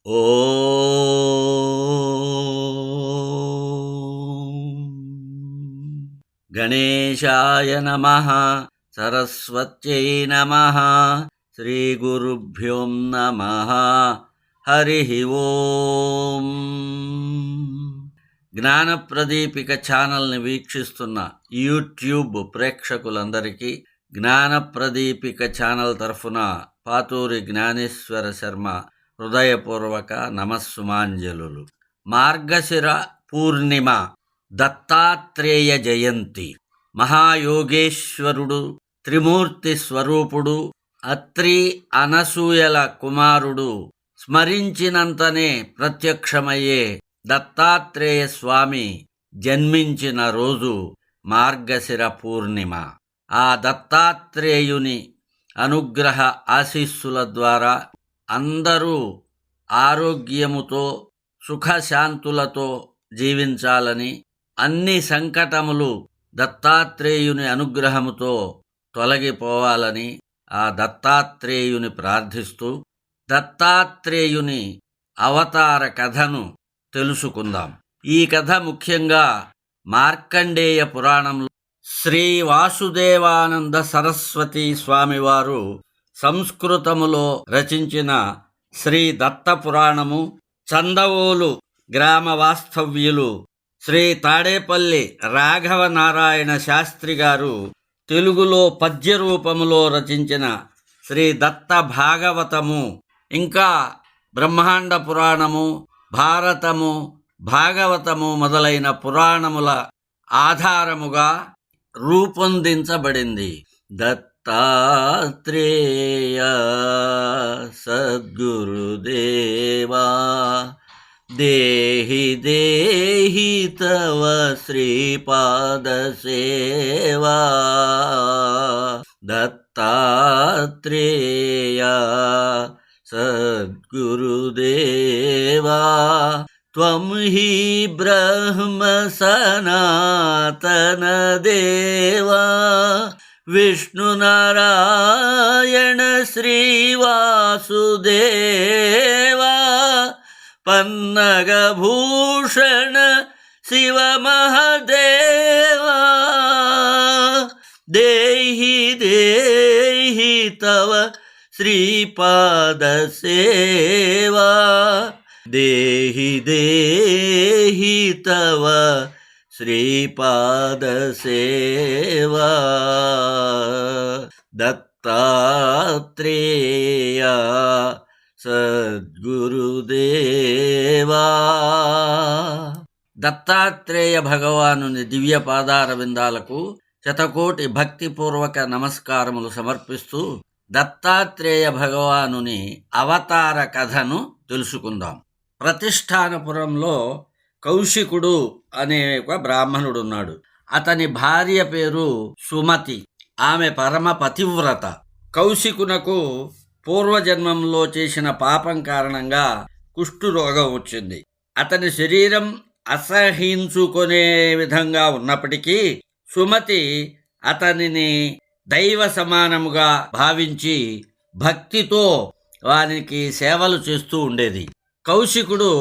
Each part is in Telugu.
ఓం గణేశాయ నమః సరస్వత్యై నమః శ్రీగురుభ్యో నమః హరి ఓం. జ్ఞానప్రదీపిక ఛానల్ని వీక్షిస్తున్న యూట్యూబ్ ప్రేక్షకులందరికీ జ్ఞానప్రదీపిక ఛానల్ తరఫున పాతూరి జ్ఞానేశ్వర శర్మ హృదయపూర్వక నమస్సుమాంజలులు. మార్గశిర పూర్ణిమ, దత్తాత్రేయ జయంతి. మహాయోగేశ్వరుడు, త్రిమూర్తి స్వరూపుడు, అత్రి అనసూయల కుమారుడు, స్మరించినంతనే ప్రత్యక్షమయ్యే దత్తాత్రేయ స్వామి జన్మించిన రోజు మార్గశిర పూర్ణిమ. ఆ దత్తాత్రేయుని అనుగ్రహ ఆశీస్సుల ద్వారా అందరూ ఆరోగ్యముతో సుఖశాంతులతో జీవించాలని, అన్ని సంకటములు దత్తాత్రేయుని అనుగ్రహముతో తొలగిపోవాలని ఆ దత్తాత్రేయుని ప్రార్థిస్తూ దత్తాత్రేయుని అవతార కథను తెలుసుకుందాం. ఈ కథ ముఖ్యంగా మార్కండేయ పురాణంలో శ్రీ వాసుదేవానంద సరస్వతి స్వామివారు సంస్కృతములో రచించిన శ్రీ దత్త పురాణము, చందవోలు గ్రామ వాస్తవ్యులు శ్రీ తాడేపల్లి రాఘవ నారాయణ శాస్త్రి గారు తెలుగులో పద్య రూపములో రచించిన శ్రీ దత్త భాగవతము, ఇంకా బ్రహ్మాండ పురాణము, భారతము, భాగవతము మొదలైన పురాణముల ఆధారముగా రూపొందించబడింది. దత్తాత్రేయ సద్గురుదేవా దేహి దేహి తవ శ్రీపాద సేవా. దత్తాత్రేయ సద్గురుదేవా త్వం హి బ్రహ్మ సనాతన దేవా విష్ణునారాయణ శ్రీవాసుదేవా పన్నగభూషణ శివ మహదేవా దేహి దేహి తవ శ్రీపాద సేవా దేహి దేహి తవ శ్రీపాద సేవా. దత్తాత్రేయ సద్గురుదేవా. దత్తాత్రేయ భగవానుని దివ్య పాదార విందాలకు శతకోటి భక్తిపూర్వక నమస్కారములు సమర్పిస్తూ దత్తాత్రేయ భగవానుని అవతార కథను తెలుసుకుందాం. ప్రతిష్టానపురంలో కౌశికుడు అనే ఒక బ్రాహ్మణుడు ఉన్నాడు. అతని భార్య పేరు సుమతి. ఆమె పరమ పతివ్రత. కౌశికునకు పూర్వజన్మంలో చేసిన పాపం కారణంగా కుష్ఠురోగం వచ్చింది. అతని శరీరం అసహించుకునే విధంగా ఉన్నప్పటికీ సుమతి అతనిని దైవ సమానముగా భావించి భక్తితో వారికి సేవలు చేస్తూ ఉండేది. కౌశికుడు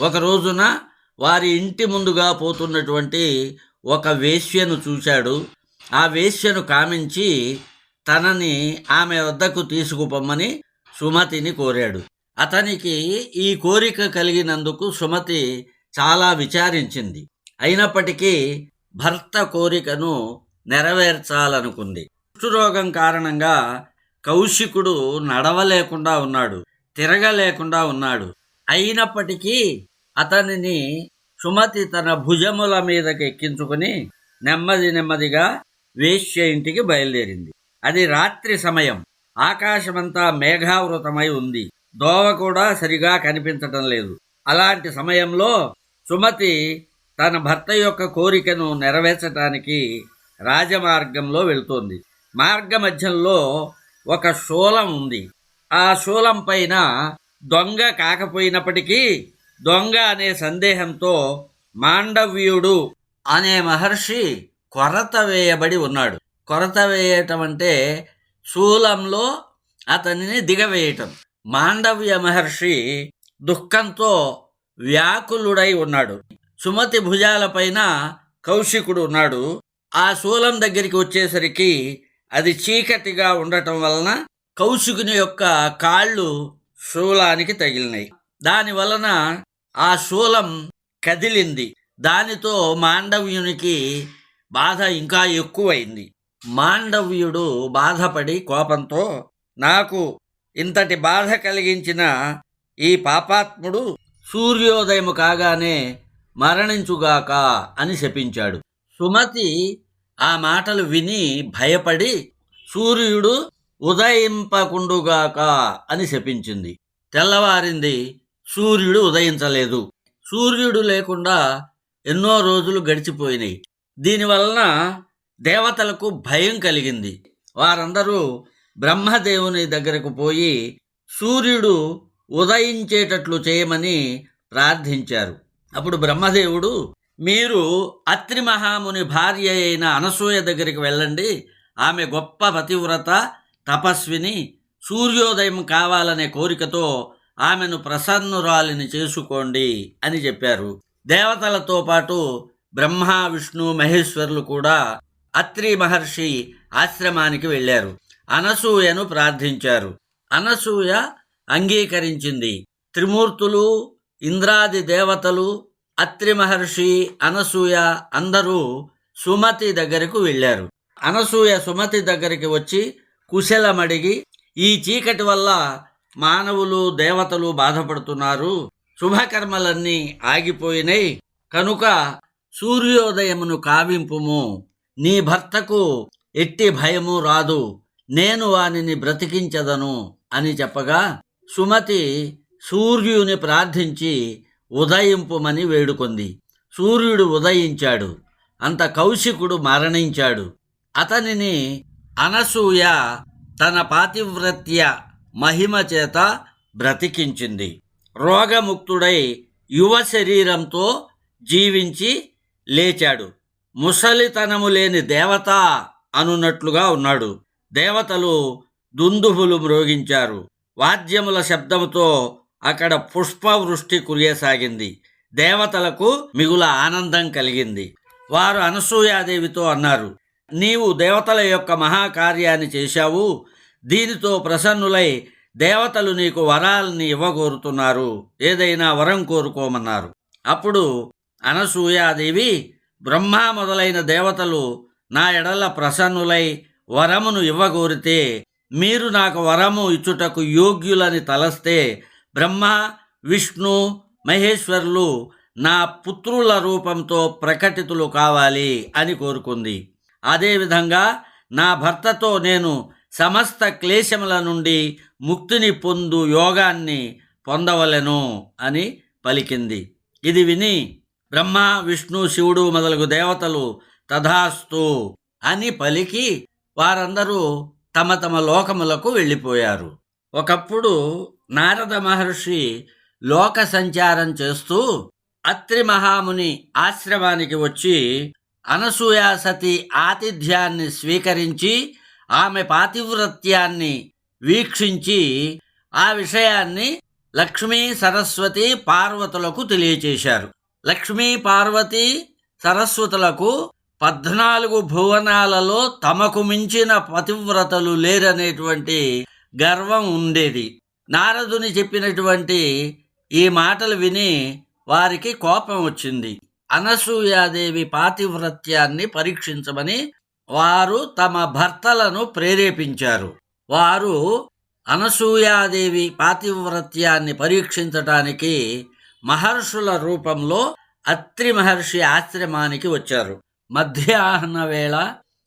ఒక రోజున వారి ఇంటి ముందుగా పోతున్నటువంటి ఒక వేశ్యను చూశాడు. ఆ వేశ్యను కామించి తనని ఆమె వద్దకు తీసుకుపోమ్మని సుమతిని కోరాడు. అతనికి ఈ కోరిక కలిగినందుకు సుమతి చాలా విచారించింది. అయినప్పటికీ భర్త కోరికను నెరవేర్చాలనుకుంది. కుష్ఠరోగం కారణంగా కౌశికుడు నడవలేకుండా ఉన్నాడు, తిరగలేకుండా ఉన్నాడు. అయినప్పటికీ అతనిని సుమతి తన భుజముల మీదకి ఎక్కించుకుని నెమ్మది నెమ్మదిగా వేశ్య ఇంటికి బయలుదేరింది. అది రాత్రి సమయం. ఆకాశమంతా మేఘావృతమై ఉంది. దోవ కూడా సరిగా కనిపించటం లేదు. అలాంటి సమయంలో సుమతి తన భర్త యొక్క కోరికను నెరవేర్చటానికి రాజమార్గంలో వెళ్తోంది. మార్గ మధ్యంలో ఒక శూలం ఉంది. ఆ శూలం పైన దొంగ కాకపోయినప్పటికీ దొంగ అనే సందేహంతో మాండవ్యుడు అనే మహర్షి కొరత వేయబడి ఉన్నాడు. కొరత వేయటం అంటే శూలంలో అతనిని దిగవేయటం. మాండవ్య మహర్షి దుఃఖంతో వ్యాకులుడై ఉన్నాడు. సుమతి భుజాలపైన కౌశికుడు ఉన్నాడు. ఆ శూలం దగ్గరికి వచ్చేసరికి అది చీకటిగా ఉండటం వలన కౌశికుని యొక్క కాళ్ళు శూలానికి తగిలినాయి. దాని వలన ఆ శూలం కదిలింది. దానితో మాండవ్యునికి బాధ ఇంకా ఎక్కువైంది. మాండవ్యుడు బాధపడి కోపంతో, నాకు ఇంతటి బాధ కలిగించిన ఈ పాపాత్ముడు సూర్యోదయము కాగానే మరణించుగాక అని శపించాడు. సుమతి ఆ మాటలు విని భయపడి సూర్యుడు ఉదయింపకుండుగాక అని శపించింది. తెల్లవారింది, సూర్యుడు ఉదయించలేదు. సూర్యుడు లేకుండా ఎన్నో రోజులు గడిచిపోయినాయి. దీనివలన దేవతలకు భయం కలిగింది. వారందరూ బ్రహ్మదేవుని దగ్గరకు పోయి సూర్యుడు ఉదయించేటట్లు చేయమని ప్రార్థించారు. అప్పుడు బ్రహ్మదేవుడు, మీరు అత్రి మహాముని భార్య అయిన అనసూయ దగ్గరికి వెళ్ళండి, ఆమె గొప్ప పతివ్రత, తపస్విని, సూర్యోదయం కావాలనే కోరికతో ఆమెను ప్రసన్నురాలిని చేసుకోండి అని చెప్పారు. దేవతలతో పాటు బ్రహ్మ, విష్ణు, మహేశ్వరులు కూడా అత్రి మహర్షి ఆశ్రమానికి వెళ్ళారు. అనసూయను ప్రార్థించారు. అనసూయ అంగీకరించింది. త్రిమూర్తులు, ఇంద్రాది దేవతలు, అత్రి మహర్షి, అనసూయ అందరూ సుమతి దగ్గరకు వెళ్ళారు. అనసూయ సుమతి దగ్గరికి వచ్చి కుశలమడిగి, ఈ చీకటి వల్ల మానవులు, దేవతలు బాధపడుతున్నారు, శుభకర్మలన్నీ ఆగిపోయినాయి, కనుక సూర్యోదయమును కావింపుము, నీ భర్తకు ఎట్టి భయము రాదు, నేను వానిని బ్రతికించదను అని చెప్పగా సుమతి సూర్యుని ప్రార్థించి ఉదయింపుమని వేడుకొంది. సూర్యుడు ఉదయించాడు. అంత కౌశికుడు మరణించాడు. అతనిని అనసూయ తన పాతివ్రత్య మహిమ చేత బ్రతికించింది. రోగముక్తుడై యువ శరీరంతో జీవించి లేచాడు. ముసలితనము లేని దేవత అనున్నట్లుగా ఉన్నాడు. దేవతలు దుందుభులు మ్రోగించారు. వాద్యముల శబ్దముతో అక్కడ పుష్పవృష్టి కురియసాగింది. దేవతలకు మిగుల ఆనందం కలిగింది. వారు అనసూయాదేవితో అన్నారు, నీవు దేవతల యొక్క మహాకార్యాన్ని చేశావు. దీనితో ప్రసన్నులై దేవతలు నీకు వరాలని ఇవ్వగోరుతున్నారు. ఏదైనా వరం కోరుకోమన్నారు. అప్పుడు అనసూయాదేవి, బ్రహ్మ మొదలైన దేవతలు నా ఎడల ప్రసన్నులై వరమును ఇవ్వగోరితే, మీరు నాకు వరము ఇచ్చుటకు యోగ్యులని తలస్తే బ్రహ్మ, విష్ణు, మహేశ్వరులు నా పుత్రుల రూపంతో ప్రకటితులు కావాలి అని కోరుకుంది. అదేవిధంగా నా భర్తతో నేను సమస్త క్లేశముల నుండి ముక్తిని పొందు యోగాన్ని పొందవలెను అని పలికింది. ఇది విని బ్రహ్మ, విష్ణు, శివుడు మొదలగు దేవతలు తథాస్తు అని పలికి వారందరూ తమ తమ లోకములకు వెళ్ళిపోయారు. ఒకప్పుడు నారద మహర్షి లోక సంచారం చేస్తూ అత్రి మహాముని ఆశ్రమానికి వచ్చి అనసూయా సతి ఆతిథ్యాన్ని స్వీకరించి ఆమె పాతివ్రత్యాన్ని వీక్షించి ఆ విషయాన్ని లక్ష్మీ, సరస్వతి, పార్వతులకు తెలియచేశారు. లక్ష్మీ, పార్వతి, సరస్వతులకు 14 భువనాలలో తమకు మించిన పతివ్రతలు లేరనేటువంటి గర్వం ఉండేది. నారదుని చెప్పినటువంటి ఈ మాటలు విని వారికి కోపం వచ్చింది. అనసూయాదేవి పాతివ్రత్యాన్ని పరీక్షించమని వారు తమ భర్తలను ప్రేరేపించారు. వారు అనసూయాదేవి పాతివ్రత్యాన్ని పరీక్షించటానికి మహర్షుల రూపంలో అత్రి మహర్షి ఆశ్రమానికి వచ్చారు. మధ్యాహ్న వేళ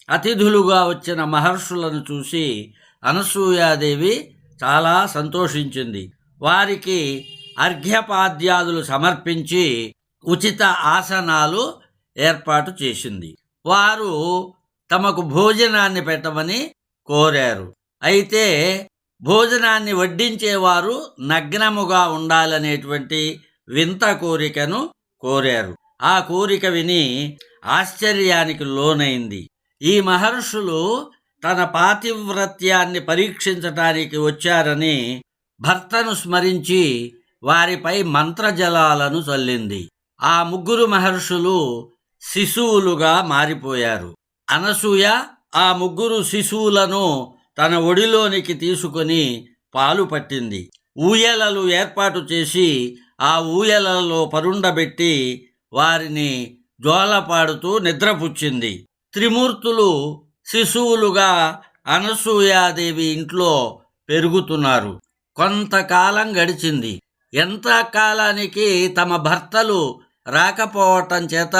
అతిథులుగా వచ్చిన మహర్షులను చూసి అనసూయాదేవి చాలా సంతోషించింది. వారికి అర్ఘ్యపాద్యాదులు సమర్పించి ఉచిత ఆసనాలు ఏర్పాటు చేసింది. వారు తమకు భోజనాన్ని పెట్టమని కోరారు. అయితే భోజనాన్ని వడ్డించేవారు నగ్నముగా ఉండాలనేటువంటి వింత కోరికను కోరారు. ఆ కోరిక విని ఆశ్చర్యానికి లోనైంది. ఈ మహర్షులు తన పాతివ్రత్యాన్ని పరీక్షించటానికి వచ్చారని భర్తను స్మరించి వారిపై మంత్రజలాలను చల్లింది. ఆ ముగ్గురు మహర్షులు శిశువులుగా మారిపోయారు. అనసూయ ఆ ముగ్గురు శిశువులను తన ఒడిలోనికి తీసుకొని పాలు పట్టింది. ఊయలలు ఏర్పాటు చేసి ఆ ఊయలలో పరుండబెట్టి వారిని జోలపాడుతూ నిద్రపుచ్చింది. త్రిమూర్తులు శిశువులుగా అనసూయాదేవి ఇంట్లో పెరుగుతున్నారు. కొంతకాలం గడిచింది. ఎంత కాలానికి తమ భర్తలు రాకపోవటం చేత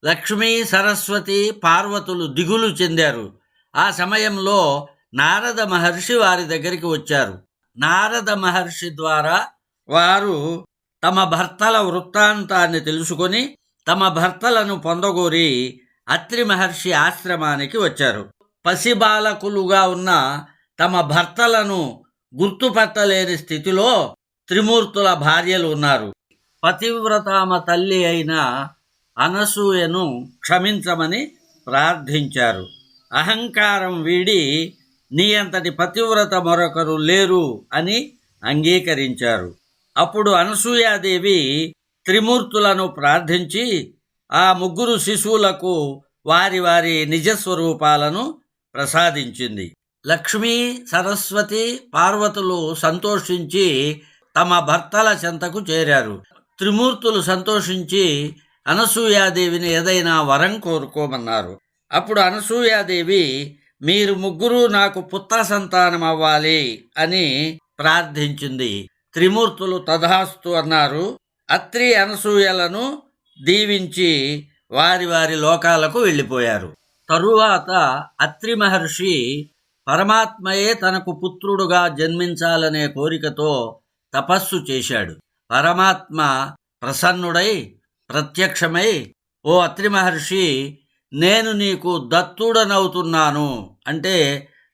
లక్ష్మీ, సరస్వతి, పార్వతులు దిగులు చెందారు. ఆ సమయంలో నారద మహర్షి వారి దగ్గరికి వచ్చారు. నారద మహర్షి ద్వారా వారు తమ భర్తల వృత్తాంతాన్ని తెలుసుకొని తమ భర్తలను పొందగోరి అత్రి మహర్షి ఆశ్రమానికి వచ్చారు. పసిబాలకులుగా ఉన్న తమ భర్తలను గుర్తుపట్టలేని స్థితిలో త్రిమూర్తుల భార్యలు ఉన్నారు. పతివ్రతామ తల్లి అయిన అనసూయను క్షమించమని ప్రార్థించారు. అహంకారం వీడి నీ అంతటి పతివ్రత మరొకరు లేరు అని అంగీకరించారు. అప్పుడు అనసూయాదేవి త్రిమూర్తులను ప్రార్థించి ఆ ముగ్గురు శిశువులకు వారి వారి నిజస్వరూపాలను ప్రసాదించింది. లక్ష్మీ, సరస్వతి, పార్వతులు సంతోషించి తమ భర్తల చెంతకు చేరారు. త్రిమూర్తులు సంతోషించి అనసూయాదేవిని ఏదైనా వరం కోరుకోమన్నారు. అప్పుడు అనసూయాదేవి మీరు ముగ్గురు నాకు పుత్ర సంతానం అవ్వాలి అని ప్రార్థించింది. త్రిమూర్తులు తథాస్తు అన్నారు. అత్రి అనసూయలను దీవించి వారి వారి లోకాలకు వెళ్ళిపోయారు. తరువాత అత్రి మహర్షి పరమాత్మయే తనకు పుత్రుడుగా జన్మించాలనే కోరికతో తపస్సు చేశాడు. పరమాత్మ ప్రసన్నుడై ప్రత్యక్షమై ఓ అత్రి మహర్షి, నేను నీకు దత్తుడనవుతున్నాను అంటే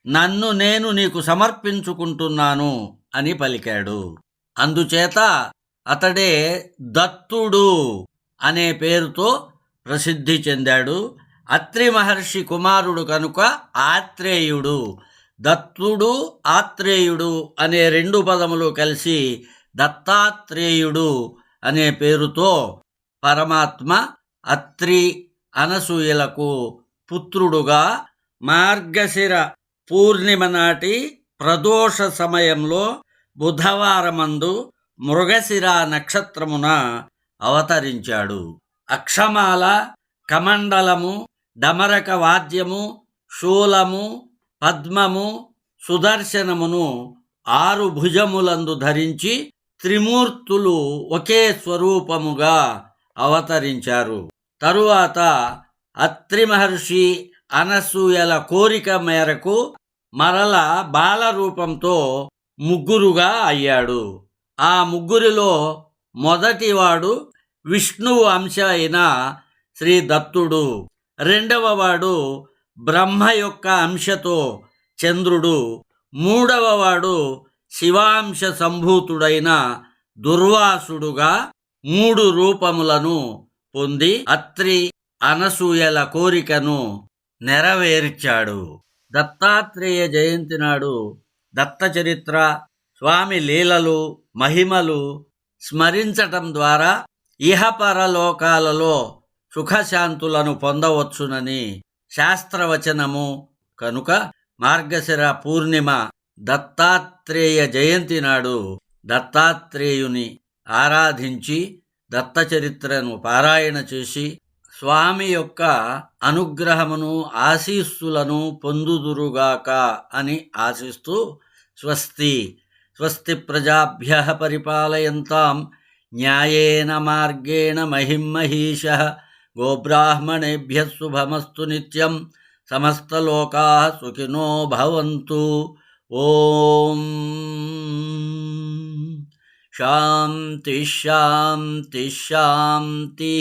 నన్ను నేను నీకు సమర్పించుకుంటున్నాను అని పలికాడు. అందుచేత అతడే దత్తుడు అనే పేరుతో ప్రసిద్ధి చెందాడు. అత్రి మహర్షి కుమారుడు కనుక ఆత్రేయుడు. దత్తుడు, ఆత్రేయుడు అనే రెండు పదములు కలిసి దత్తాత్రేయుడు అనే పేరుతో పరమాత్మ అత్రి అనసూయలకు పుత్రుడుగా మార్గశిర పూర్ణిమ నాటి ప్రదోష సమయంలో బుధవారమందు మృగశిర నక్షత్రమున అవతరించాడు. అక్షమాల, కమండలము, డమరక వాద్యము, శూలము, పద్మము, సుదర్శనమును 6 భుజములందు ధరించి త్రిమూర్తులు ఒకే స్వరూపముగా అవతరించారు. తరువాత అత్రి మహర్షి అనసూయల కోరిక మేరకు మరల బాలరూపంతో ముగ్గురుగా అయ్యాడు. ఆ ముగ్గురిలో మొదటివాడు విష్ణువు అంశ అయిన శ్రీ దత్తుడు, రెండవవాడు బ్రహ్మ యొక్క అంశతో చంద్రుడు, మూడవవాడు శివాంశ సంభూతుడైన దుర్వాసుడుగా 3 రూపములను పొంది అత్రి అనసూయల కోరికను నెరవేర్చాడు. దత్తాత్రేయ జయంతి నాడు దత్త చరిత్ర, స్వామి లీలలు, మహిమలు స్మరించటం ద్వారా ఇహపరలోకాలలో సుఖశాంతులను పొందవచ్చునని శాస్త్రవచనము కనుక మార్గశిర పూర్ణిమ దత్తాత్రేయ జయంతి నాడు దత్తాత్రేయుని ఆరాధించి దత్తచరిత్రను పారాయణ చేసి స్వామి యొక్క అనుగ్రహమును, ఆశీస్సులను పొందుదురుగాక అని ఆశిస్తూ స్వస్తి స్వస్తి ప్రజాభ్యః పరిపాలయంతాం న్యాయేన మార్గేణ మహిం మహీషః గోబ్రాహ్మణేభ్యః శుభమస్తు నిత్యం సమస్తలోకాః సుఖినో భవంతు. ఓం శాంతి శాంతి శాంతి.